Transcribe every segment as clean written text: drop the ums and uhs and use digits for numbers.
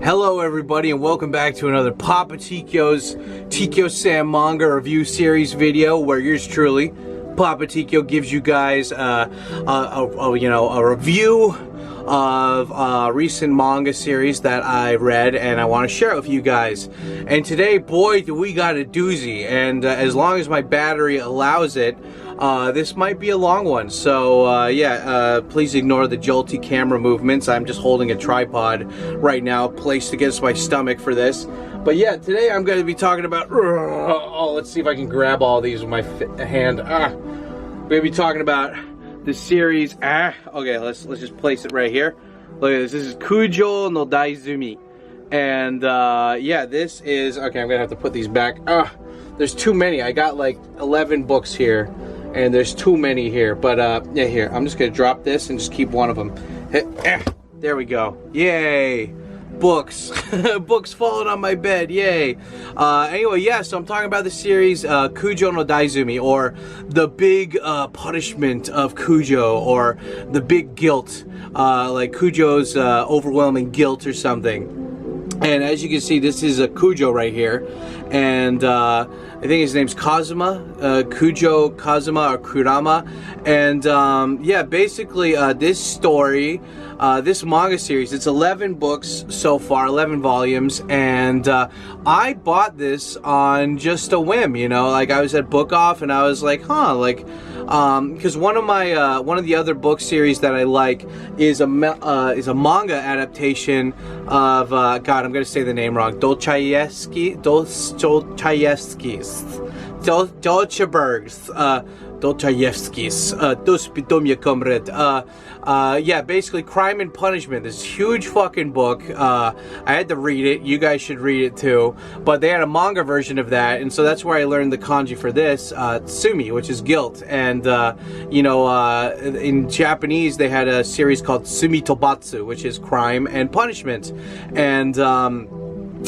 Hello everybody and welcome back to another Papa Tykyo's Tkyosam manga review series video where yours truly, Papa Tykyo, gives you guys a review of a recent manga series that I read and I want to share it with you guys. And today, boy, do we got a doozy, and as long as my battery allows it, this might be a long one. So please ignore the jolty camera movements. I'm just holding a tripod right now placed against my stomach for this. But yeah, today I'm going to be talking about, let's see if I can grab all these with my hand. I'm going to be talking about the series, okay, let's just place it right here. Look at this. This is Kujo no Daizai. And yeah, this is, okay, I'm going to have to put these back. There's too many. I got like 11 books here. And there's too many here, but yeah, here, I'm just gonna drop this and just keep one of them. There we go. Yay! Books. Books falling on my bed. Yay! Anyway, yeah, so I'm talking about the series Kujo no Daizai, or the big punishment of Kujo, or the big guilt, like Kujo's overwhelming guilt or something. And as you can see, this is a Kujo right here, and I think his name's Kazuma, Kujo Kazuma or Kurama, and yeah, basically this story, this manga series, it's 11 books so far, 11 volumes, and I bought this on just a whim, you know, like I was at Book Off and I was like, because one of the other book series that I like is a manga adaptation of God, I'm gonna say the name wrong. Dostoyevsky's yeah, basically Crime and Punishment, this huge fucking book. I had to read it. You guys should read it too. But they had a manga version of that, and so that's where I learned the kanji for this, tsumi, which is guilt. And you know, in Japanese they had a series called Tsumi Tobatsu, which is crime and punishment.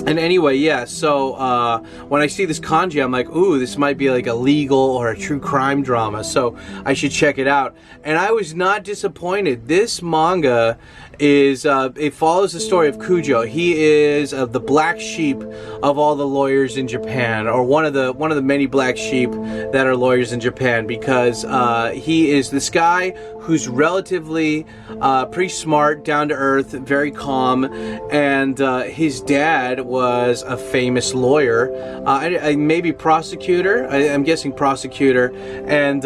And anyway, yeah, so when I see this kanji, I'm like, ooh, this might be like a legal or a true crime drama, so I should check it out. And I was not disappointed. This manga is, it follows the story of Kujo. He is the black sheep of all the lawyers in Japan, or one of the many black sheep that are lawyers in Japan, because he is this guy who's relatively pretty smart, down to earth, very calm, and his dad was a famous lawyer, maybe prosecutor, I'm guessing prosecutor, and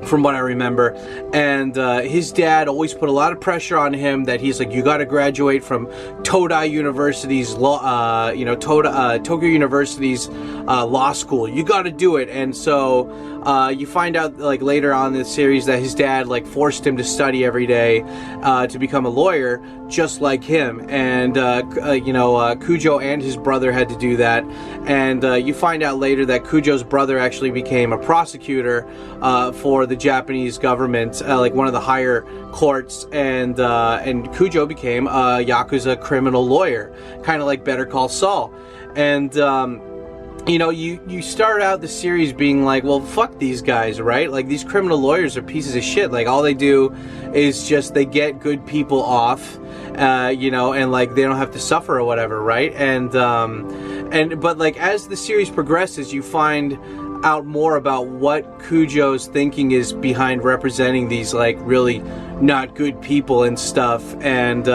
from what I remember, and his dad always put a lot of pressure on him that he's like, you got to graduate from Tokyo University's law, Tokyo University's law school. You got to do it. And so you find out like later on in the series that his dad like forced him to study every day to become a lawyer, just like him. And Kujo and his brother had to do that. And you find out later that Kujo's brother actually became a prosecutor for the Japanese government, like one of the higher courts, and Kujo became a Yakuza criminal lawyer, kind of like Better Call Saul. And you know, you start out the series being like, well, fuck these guys, right? Like, these criminal lawyers are pieces of shit. Like, all they do is just, they get good people off, you know, and like, they don't have to suffer or whatever, right? But like, as the series progresses, you find out more about what Kujo's thinking is behind representing these like really not good people and stuff. And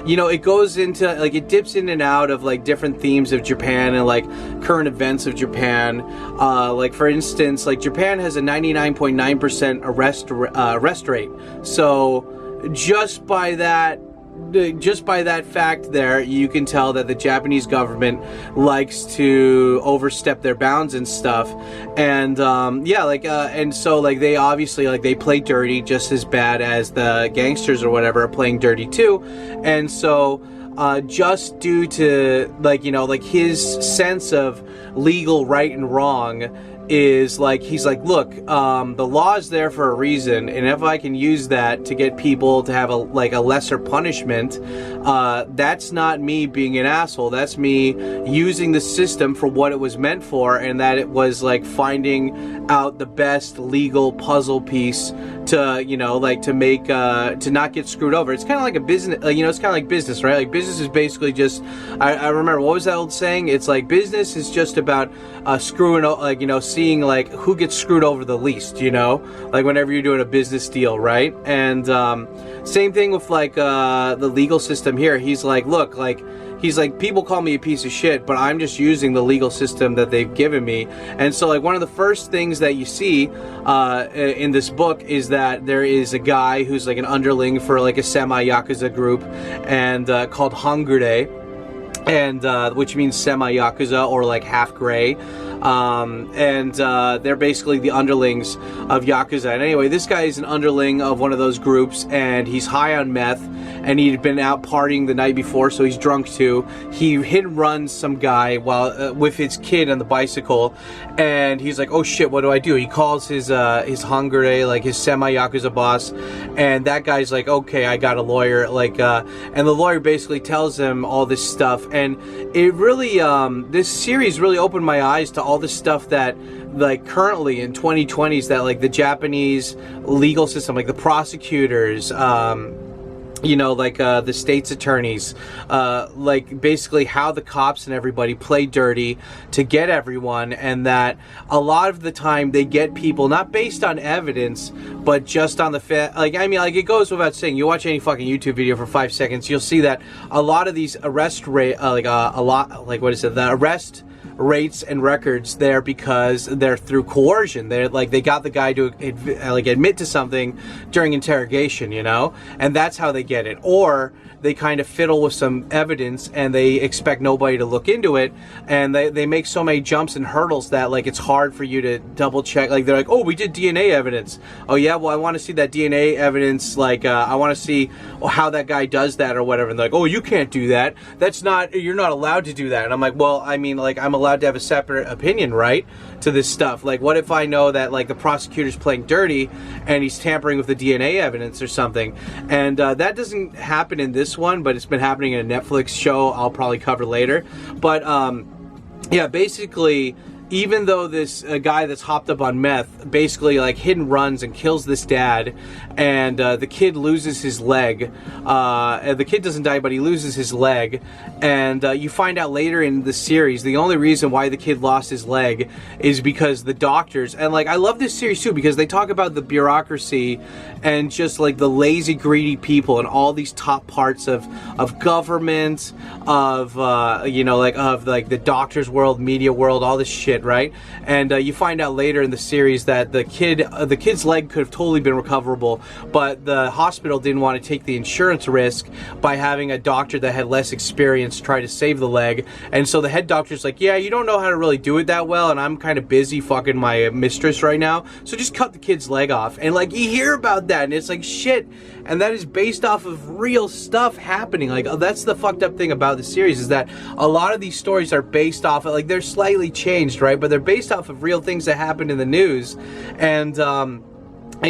you know, it goes into like, it dips in and out of like different themes of Japan and like current events of Japan. Like for instance, like Japan has a 99.9% arrest rate. So just by that fact there, you can tell that the Japanese government likes to overstep their bounds and stuff. And yeah, like and so like they obviously like they play dirty just as bad as the gangsters or whatever are playing dirty too. And so just due to like, you know, like his sense of legal right and wrong is like, he's like, look, the law is there for a reason, and if I can use that to get people to have a lesser punishment, that's not me being an asshole. That's me using the system for what it was meant for, and that it was like finding out the best legal puzzle piece to, you know, like to make to not get screwed over. It's kind of like a business, you know, it's kind of like business, right? Like business is basically just, I remember, what was that old saying? It's like business is just about screwing, like, you know, seeing like who gets screwed over the least, you know, like whenever you're doing a business deal, right? And same thing with like the legal system here. He's like, look, like, he's like, people call me a piece of shit, but I'm just using the legal system that they've given me. And so like one of the first things that you see in this book is that there is a guy who's like an underling for like a semi-Yakuza group, and called Hangure, and which means semi-Yakuza or like half gray. And they're basically the underlings of Yakuza. And anyway, this guy is an underling of one of those groups, and he's high on meth, and he'd been out partying the night before, so he's drunk too. He hit and runs some guy while with his kid on the bicycle, and he's like, oh shit, what do I do? He calls his Hangure, like his semi-Yakuza boss, and that guy's like, okay, I got a lawyer, like, and the lawyer basically tells him all this stuff. And it really, this series really opened my eyes to all this stuff that, like, currently in 2020s, that like the Japanese legal system, like the prosecutors, you know, like the state's attorneys, like basically how the cops and everybody play dirty to get everyone, and that a lot of the time they get people not based on evidence, but just on the like, I mean, like, it goes without saying, you watch any fucking YouTube video for 5 seconds, you'll see that a lot of these arrest rate, the arrest rates and records there because they're through coercion. They're like, they got the guy to like admit to something during interrogation, you know, and that's how they get it. Or they kind of fiddle with some evidence and they expect nobody to look into it, and they make so many jumps and hurdles that like it's hard for you to double check. Like they're like, oh, we did DNA evidence. Oh yeah, well I want to see that DNA evidence, like I want to see how that guy does that or whatever. And they're like, oh, you can't do that. That's not, you're not allowed to do that. And I'm like, well, I mean, like, I'm allowed to have a separate opinion, right, to this stuff. Like, what if I know that like the prosecutor's playing dirty and he's tampering with the DNA evidence or something? And that doesn't happen in this one, but it's been happening in a Netflix show I'll probably cover later. But yeah, basically, even though this guy that's hopped up on meth basically like hit and runs and kills this dad, and the kid loses his leg, and the kid doesn't die, but he loses his leg, and you find out later in the series the only reason why the kid lost his leg is because the doctors, and like, I love this series too because they talk about the bureaucracy and just like the lazy, greedy people and all these top parts of government, of you know, like of like the doctor's world, media world, all this shit, right? And you find out later in the series that the kid's leg could have totally been recoverable, but the hospital didn't want to take the insurance risk by having a doctor that had less experience try to save the leg. And so the head doctor's like, yeah, you don't know how to really do it that well, and I'm kind of busy fucking my mistress right now, so just cut the kid's leg off. And like, you hear about that and it's like, shit. And that is based off of real stuff happening. Like, that's the fucked up thing about the series, is that a lot of these stories are based off of, like, they're slightly changed, right? But they're based off of real things that happened in the news. And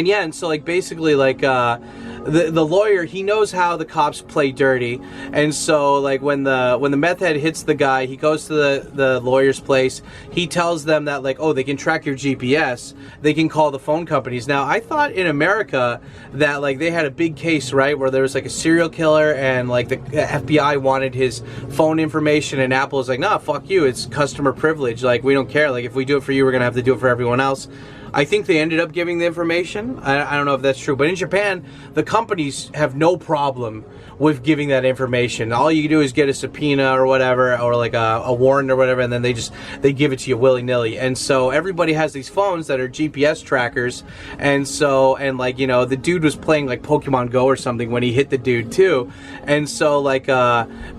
yeah, and so like basically like the lawyer, he knows how the cops play dirty, and so like when the meth head hits the guy, he goes to the lawyer's place. He tells them that like, oh, they can track your GPS, they can call the phone companies. Now I thought in America that like they had a big case, right, where there was like a serial killer and like the FBI wanted his phone information, and Apple was like, nah, fuck you, it's customer privilege, like we don't care, like if we do it for you, we're gonna have to do it for everyone else. I think they ended up giving the information. I don't know if that's true, but in Japan, the companies have no problem with giving that information. All you do is get a subpoena or whatever, or like a warrant or whatever, and then they give it to you willy-nilly. And so everybody has these phones that are GPS trackers, and so, and like, you know, the dude was playing like Pokemon Go or something when he hit the dude too. And so like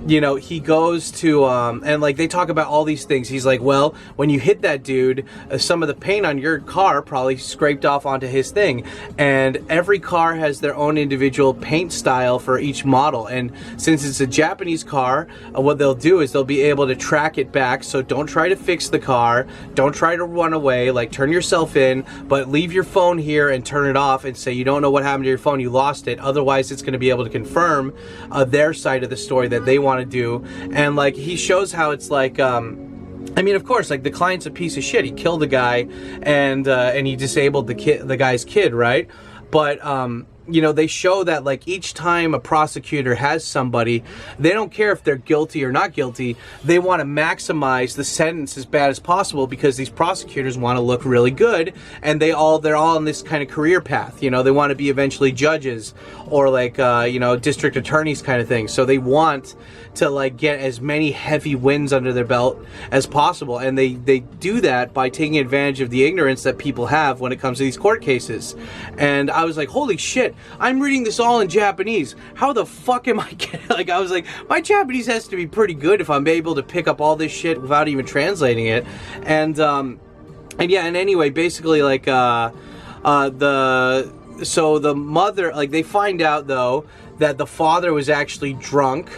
you know, he goes to, and like they talk about all these things. He's like, well, when you hit that dude, some of the paint on your car probably scraped off onto his thing. And every car has their own individual paint style for each model. And since it's a Japanese car, what they'll do is they'll be able to track it back. So don't try to fix the car. Don't try to run away. Like, turn yourself in, but leave your phone here and turn it off and say you don't know what happened to your phone. You lost it. Otherwise, it's going to be able to confirm their side of the story that they want to do. And like, he shows how it's like, I mean, of course, like, the client's a piece of shit. He killed a guy, and he disabled the guy's kid, right? But you know, they show that like each time a prosecutor has somebody, they don't care if they're guilty or not guilty. They want to maximize the sentence as bad as possible because these prosecutors want to look really good, and they're all on this kind of career path. You know, they want to be eventually judges or like you know, district attorneys kind of thing. So they want to like get as many heavy wins under their belt as possible, and they do that by taking advantage of the ignorance that people have when it comes to these court cases. And I was like, holy shit, I'm reading this all in Japanese. How the fuck am I getting, like, I was like, my Japanese has to be pretty good if I'm able to pick up all this shit without even translating it. And yeah, and anyway, basically like so the mother, like, they find out though that the father was actually drunk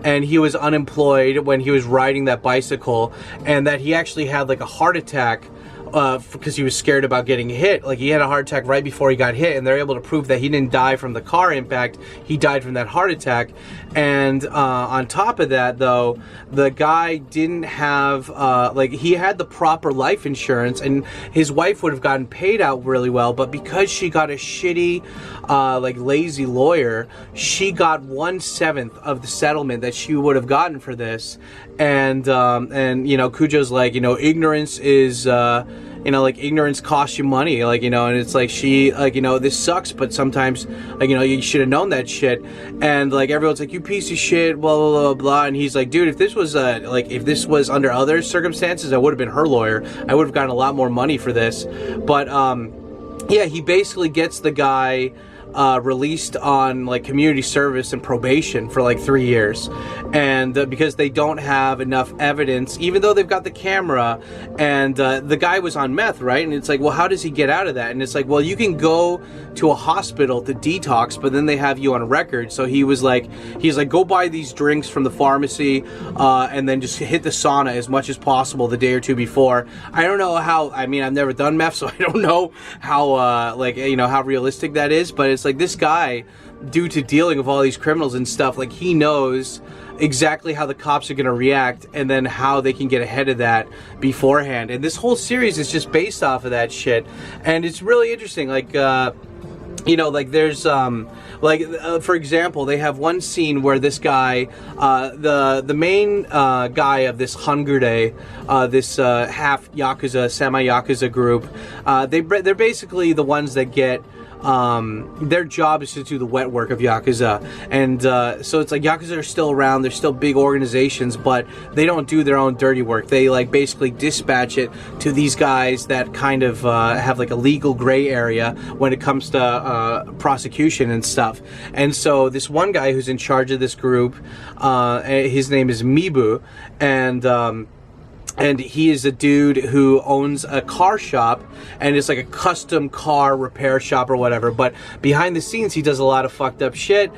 and he was unemployed when he was riding that bicycle, and that he actually had like a heart attack because he was scared about getting hit. Like, he had a heart attack right before he got hit, and they're able to prove that he didn't die from the car impact. He died from that heart attack. And on top of that, though, the guy didn't have, like, he had the proper life insurance, and his wife would have gotten paid out really well, but because she got a shitty, like, lazy lawyer, she got 1/7 of the settlement that she would have gotten for this. And you know, Kujo's like, you know, ignorance is, you know, like, ignorance costs you money, like, you know, and it's like, she, like, you know, this sucks, but sometimes, like, you know, you should have known that shit. And like, everyone's like, you piece of shit, blah, blah, blah, blah. And he's like, dude, if this was, like, if this was under other circumstances, I would have been her lawyer. I would have gotten a lot more money for this. But, yeah, he basically gets the guy released on like community service and probation for like 3 years, and because they don't have enough evidence, even though they've got the camera, and the guy was on meth, right? And it's like, well, how does he get out of that? And it's like, well, you can go to a hospital to detox, but then they have you on record. So he's like, go buy these drinks from the pharmacy, and then just hit the sauna as much as possible the day or two before. I don't know how, I mean, I've never done meth, so I don't know how like, you know, how realistic that is, but it's like, this guy, due to dealing with all these criminals and stuff, like, he knows exactly how the cops are going to react, and then how they can get ahead of that beforehand. And this whole series is just based off of that shit, and it's really interesting. Like, you know, like, there's for example, they have one scene where this guy, the main guy of this Hangurde, this half Yakuza, semi-Yakuza group, they're basically the ones that get, their job is to do the wet work of Yakuza. And so it's like, Yakuza are still around, they're still big organizations, but they don't do their own dirty work. They like basically dispatch it to these guys that kind of have like a legal gray area when it comes to prosecution and stuff. And so this one guy who's in charge of this group, his name is Mibu, and he is a dude who owns a car shop, and it's like a custom car repair shop or whatever. But behind the scenes, he does a lot of fucked up shit.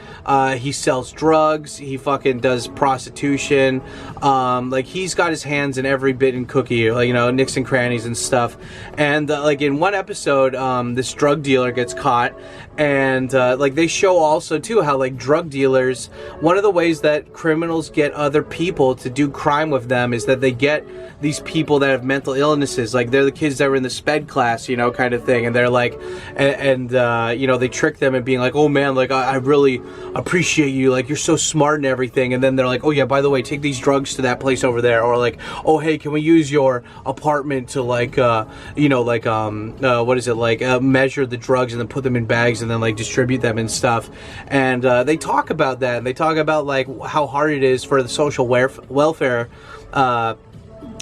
He sells drugs. He fucking does prostitution. Like, he's got his hands in every bit in cookie, like, you know, nicks and crannies and stuff. And like, in one episode, this drug dealer gets caught, and like, they show also too how like drug dealers, one of the ways that criminals get other people to do crime with them is that they get these people that have mental illnesses. Like, they're the kids that were in the sped class, you know, kind of thing, and they're like, and you know, they trick them and being like, oh man, like, I really appreciate you, like, you're so smart and everything. And then they're like, oh yeah, by the way, take these drugs to that place over there. Or like, oh hey, can we use your apartment to like you know, like what is it, like measure the drugs and then put them in bags and then like distribute them and stuff. And they talk about that, and they talk about like how hard it is for the social welfare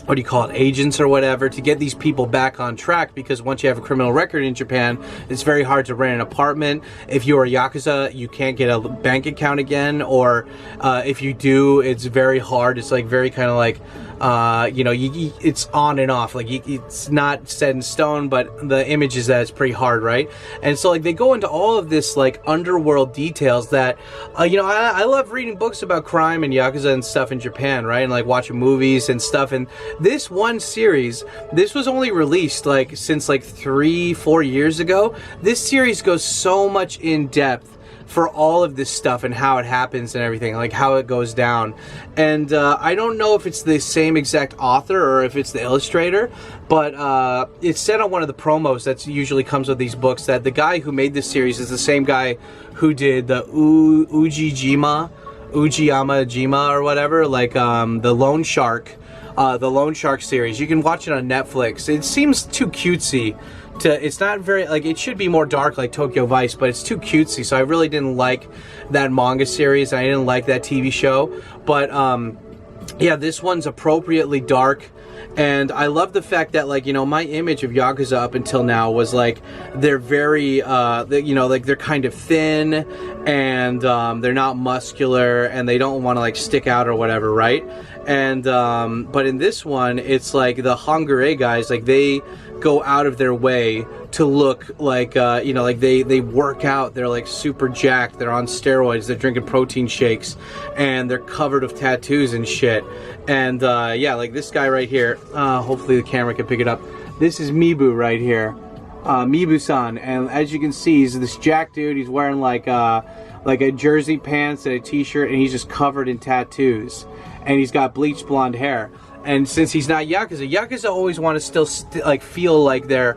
what do you call it, agents or whatever, to get these people back on track, because once you have a criminal record in Japan, it's very hard to rent an apartment. If you're a Yakuza, you can't get a bank account again, or if you do, it's very hard. It's like very kind of like, you know, it's on and off. Like, it's not set in stone, but the image is that it's pretty hard, right? And so, like, they go into all of this, like, underworld details that, you know, I love reading books about crime and Yakuza and stuff in Japan, right? And, like, watching movies and stuff. And this one series, this was only released, like, since, like, 3-4 years ago. This series goes so much in depth for all of this stuff and how it happens and everything, like how it goes down. And I don't know if it's the same exact author or if it's the illustrator, but it said on one of the promos that usually comes with these books that the guy who made this series is the same guy who did the Ujiyama Jima or whatever, like the Loan Shark series. You can watch it on Netflix. It seems too cutesy. It's not very, like, it should be more dark like Tokyo Vice, but it's too cutesy, so I really didn't like that manga series. I didn't like that TV show, but yeah, this one's appropriately dark. And I love the fact that, like, you know, my image of Yakuza up until now was like they're very you know, like they're kind of thin, and they're not muscular, and they don't want to like stick out or whatever, right? And but in this one, it's like the Hangare guys, like they go out of their way to look like, you know, like they work out, they're like super jacked, they're on steroids, they're drinking protein shakes, and they're covered with tattoos and shit. And yeah, like this guy right here, hopefully the camera can pick it up. This is Mibu right here, Mibu-san, and as you can see, he's this jacked dude. He's wearing like a jersey pants and a t-shirt, and he's just covered in tattoos, and he's got bleached blonde hair. And since he's not Yakuza always want to still like feel like they're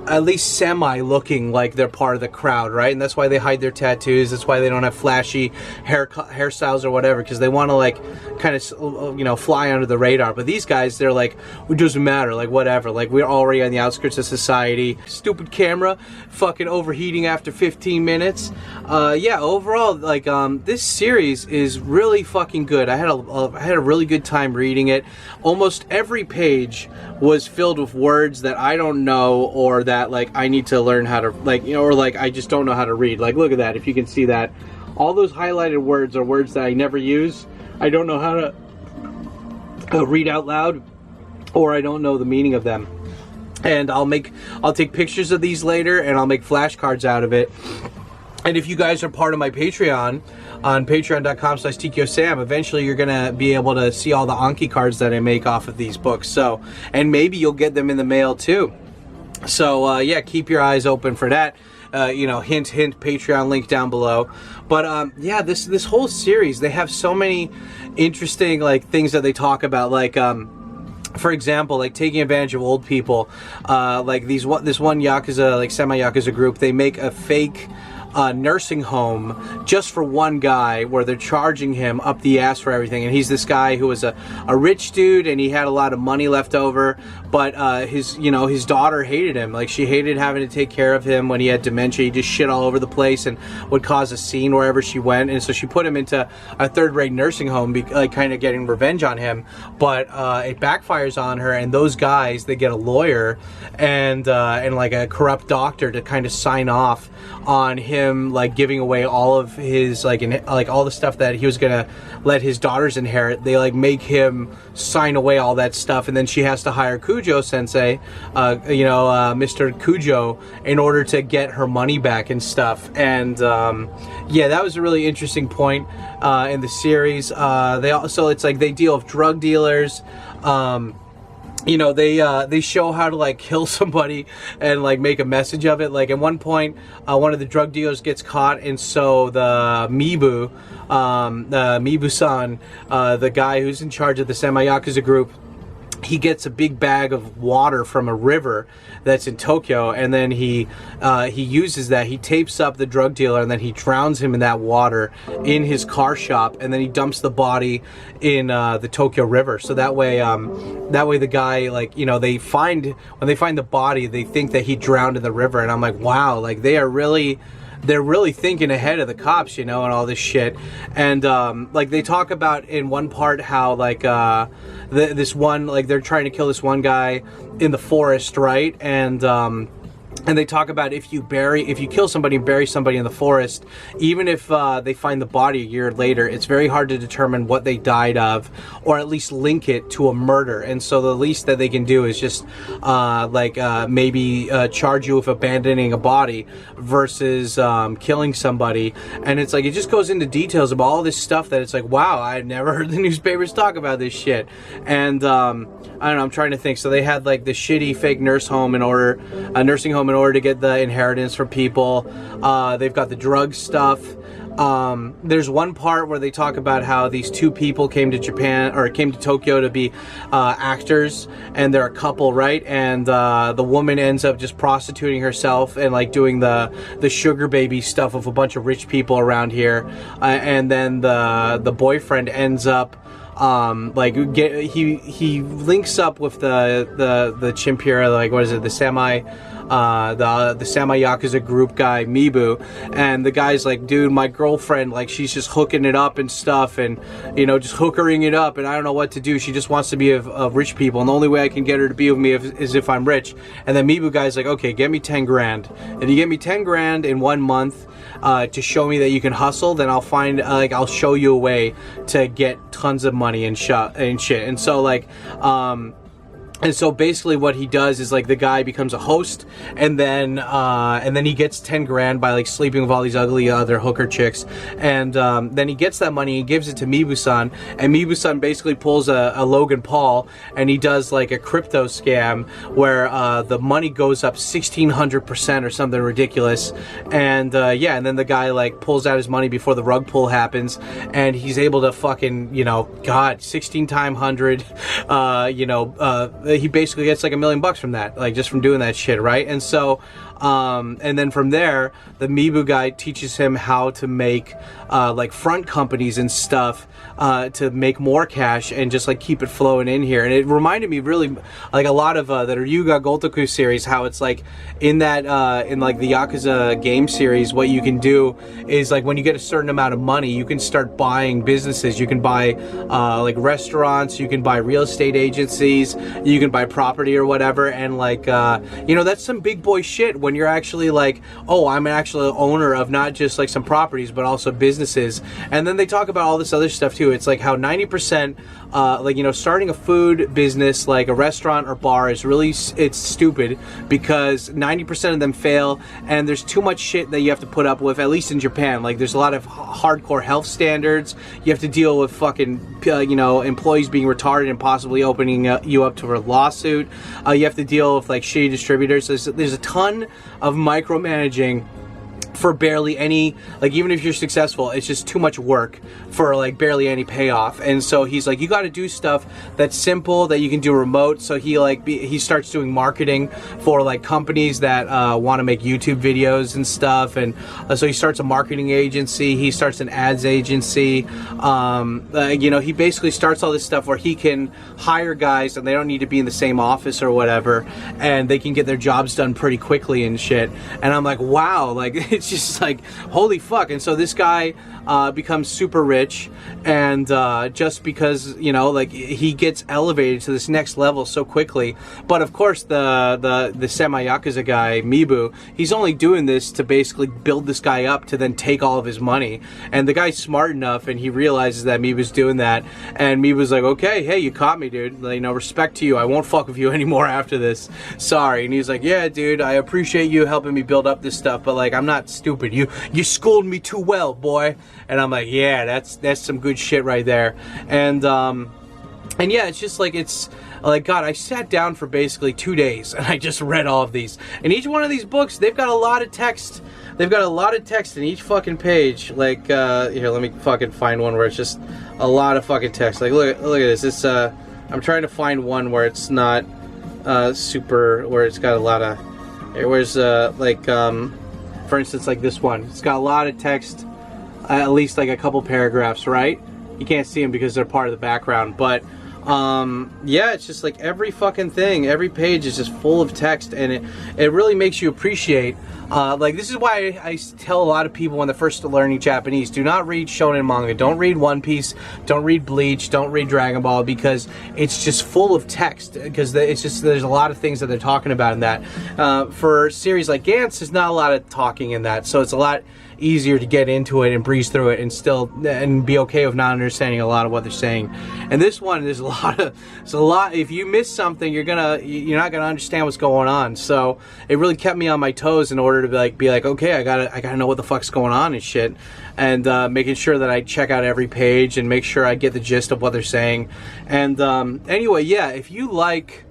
at least semi-looking like they're part of the crowd, right? And that's why they hide their tattoos. That's why they don't have flashy hairstyles or whatever, because they want to like kind of, you know, fly under the radar. But these guys, they're like, it doesn't matter, like whatever. Like, we're already on the outskirts of society. Stupid camera, fucking overheating after 15 minutes. Yeah, overall, like this series is really fucking good. I had a really good time reading it. Almost every page was filled with words that I don't know, or that like I need to learn how to, like, you know, or like I just don't know how to read. Like, look at that, if you can see that. All those highlighted words are words that I never use. I don't know how to read out loud, or I don't know the meaning of them. And I'll take pictures of these later, and I'll make flashcards out of it. And if you guys are part of my Patreon, on patreon.com/Tkyosam, eventually you're going to be able to see all the Anki cards that I make off of these books. So, and maybe you'll get them in the mail too. So, yeah, keep your eyes open for that. You know, hint, hint, Patreon link down below. But, yeah, this whole series, they have so many interesting, like, things that they talk about, like, for example, like taking advantage of old people. Like this one Yakuza, like semi-Yakuza group, they make a fake nursing home just for one guy, where they're charging him up the ass for everything. And he's this guy who was a rich dude, and he had a lot of money left over, but his daughter hated him. Like, she hated having to take care of him when he had dementia. He just shit all over the place and would cause a scene wherever she went. And so she put him into a third-rate nursing home, like kind of getting revenge on him. But it backfires on her, and those guys, they get a lawyer and like a corrupt doctor to kind of sign off on him, like giving away all of his like all the stuff that he was gonna let his daughters inherit. They like make him sign away all that stuff, and then she has to hire Kujo sensei, Mr. Kujo, in order to get her money back and stuff. And yeah, that was a really interesting point in the series. It's like they deal with drug dealers. You know, they show how to like kill somebody and like make a message of it. Like at one point, one of the drug dealers gets caught, and so the Mibu-san, the guy who's in charge of the semi-Yakuza group, he gets a big bag of water from a river that's in Tokyo, and then he uses that. He tapes up the drug dealer, and then he drowns him in that water in his car shop, and then he dumps the body in the Tokyo River. So that way the guy, like, you know, when they find the body, they think that he drowned in the river. And I'm like, wow, like they are really they're really thinking ahead of the cops, you know, and all this shit. And like they talk about in one part how like this one, like they're trying to kill this one guy in the forest, right? And they talk about if you kill somebody and bury somebody in the forest, even if they find the body a year later, it's very hard to determine what they died of, or at least link it to a murder. And so the least that they can do is just maybe charge you with abandoning a body versus killing somebody. And it's like, it just goes into details about all this stuff that it's like, wow, I've never heard the newspapers talk about this shit. And I don't know, I'm trying to think. So they had like the shitty fake nursing home in order to get the inheritance for people. They've got the drug stuff. There's one part where they talk about how these two people came to Tokyo to be actors, and they're a couple, right? And the woman ends up just prostituting herself and like doing the sugar baby stuff with a bunch of rich people around here, and then the boyfriend ends up he links up with the Chimpira, like what is it, the Semi Yakuza group guy, Mibu, and the guy's like, dude, my girlfriend, like, she's just hooking it up and stuff, and, you know, just hookering it up, and I don't know what to do. She just wants to be of rich people, and the only way I can get her to be with me is if I'm rich. And then Mibu guy's like, okay, get me 10 grand. If you get me 10 grand in 1 month to show me that you can hustle, then I'll show you a way to get tons of money and shit. And so like, and so basically what he does is like the guy becomes a host, and then he gets 10 grand by like sleeping with all these ugly other hooker chicks, and then he gets that money and gives it to Mibu-san, and Mibu-san basically pulls a Logan Paul, and he does like a crypto scam where the money goes up 1,600% or something ridiculous, and and then the guy like pulls out his money before the rug pull happens, and he's able to fucking, you know, God, 16 times 100, he basically gets like $1 million from that, like just from doing that shit, right? And so and then from there, the Mibu guy teaches him how to make like front companies and stuff to make more cash and just like keep it flowing in here. And it reminded me really like a lot of the Ryuga Gotoku series, how it's like in that in like the Yakuza game series, what you can do is like when you get a certain amount of money, you can start buying businesses. You can buy like restaurants, you can buy real estate agencies, you can buy property or whatever, and like you know, that's some big boy shit when you're actually like, oh, I'm actually an owner of not just like some properties but also businesses. And then they talk about all this other stuff too. It's like how 90% like, you know, starting a food business like a restaurant or bar is really, it's stupid because 90% of them fail, and there's too much shit that you have to put up with, at least in Japan. Like there's a lot of hardcore health standards. You have to deal with fucking you know, employees being retarded and possibly opening you up to a lawsuit. You have to deal with like shitty distributors. There's a ton of micromanaging for barely any, like, even if you're successful, it's just too much work for like barely any payoff. And so he's like, you got to do stuff that's simple, that you can do remote. So he starts doing marketing for like companies that want to make YouTube videos and stuff, and so he starts a marketing agency, he starts an ads agency, you know, he basically starts all this stuff where he can hire guys and they don't need to be in the same office or whatever, and they can get their jobs done pretty quickly and shit. And I'm like, wow, like it's just like, holy fuck. And so this guy becomes super rich, and just because, you know, like he gets elevated to this next level so quickly. But of course the semi-yakuza guy, Mibu, he's only doing this to basically build this guy up to then take all of his money. And the guy's smart enough, and he realizes that Mibu's doing that, and Mibu's like, okay, hey, you caught me, dude, you know, respect to you, I won't fuck with you anymore after this, sorry. And he's like, yeah, dude, I appreciate you helping me build up this stuff, but like, I'm not stupid, you schooled me too well, boy. And I'm like, yeah, that's some good shit right there. And yeah, it's just like, it's like, God, I sat down for basically 2 days and I just read all of these. And each one of these books, they've got a lot of text. They've got a lot of text in each fucking page. Like, here, let me fucking find one where it's just a lot of fucking text. Like, look at this. It's I'm trying to find one where it's not super, where it's got a lot of, where's like, for instance, like this one. It's got a lot of text, at least like a couple paragraphs, right? You can't see them because they're part of the background, but yeah, it's just like every fucking thing, every page is just full of text, and it really makes you appreciate, like, this is why I tell a lot of people when they're first learning Japanese, do not read shonen manga, don't read One Piece, don't read Bleach, don't read Dragon Ball, because it's just full of text, because it's just, there's a lot of things that they're talking about in that. For series like Gantz, there's not a lot of talking in that, so it's a lot easier to get into it and breeze through it and still and be okay with not understanding a lot of what they're saying. And this one, there's a lot. If you miss something, you're not gonna understand what's going on. So it really kept me on my toes in order to be like, okay, I gotta know what the fuck's going on and shit, and making sure that I check out every page and make sure I get the gist of what they're saying. And anyway, yeah, if you like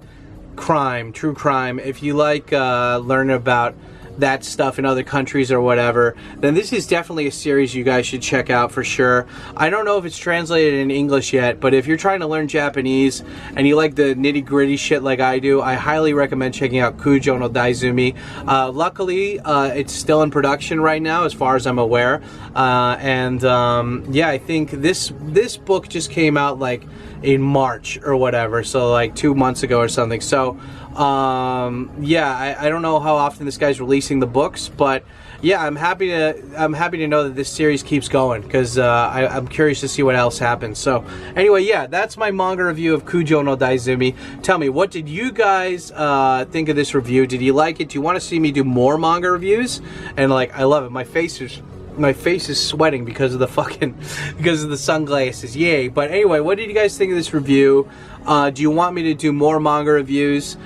crime, true crime, if you like learning about that stuff in other countries or whatever, then this is definitely a series you guys should check out for sure. I don't know if it's translated in English yet, but if you're trying to learn Japanese and you like the nitty-gritty shit like I do, I highly recommend checking out Kujo no Daizumi. Luckily, it's still in production right now as far as I'm aware, and yeah, I think this book just came out like in March or whatever, so like 2 months ago or something. So yeah, I don't know how often this guy's releasing the books, but yeah, I'm happy to know that this series keeps going, because I'm curious to see what else happens. So anyway, yeah, that's my manga review of Kujo no Daizumi. Tell me, what did you guys think of this review? Did you like it? Do you want to see me do more manga reviews? And like, I love it. My face is sweating because of the sunglasses. Yay. But anyway, what did you guys think of this review? Do you want me to do more manga reviews?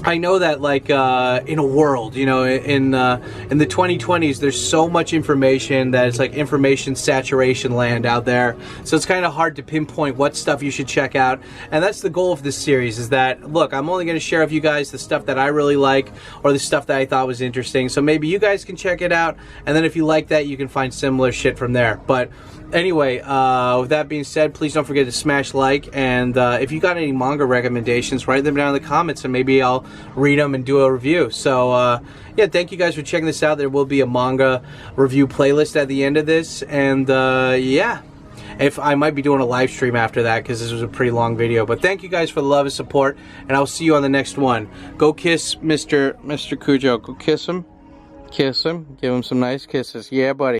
I know that, like, in a world, you know, in the 2020s, there's so much information that it's like information saturation land out there. So it's kind of hard to pinpoint what stuff you should check out. And that's the goal of this series, is that, look, I'm only going to share with you guys the stuff that I really like, or the stuff that I thought was interesting. So maybe you guys can check it out, and then if you like that, you can find similar shit from there. But anyway, with that being said, please don't forget to smash like, and if you got any manga recommendations, write them down in the comments, and maybe I'll read them and do a review. So yeah, thank you guys for checking this out. There will be a manga review playlist at the end of this, and yeah, if I might be doing a live stream after that, because this was a pretty long video. But thank you guys for the love and support, and I'll see you on the next one. Go kiss Mr. Kujo. Go kiss him, give him some nice kisses. Yeah, buddy.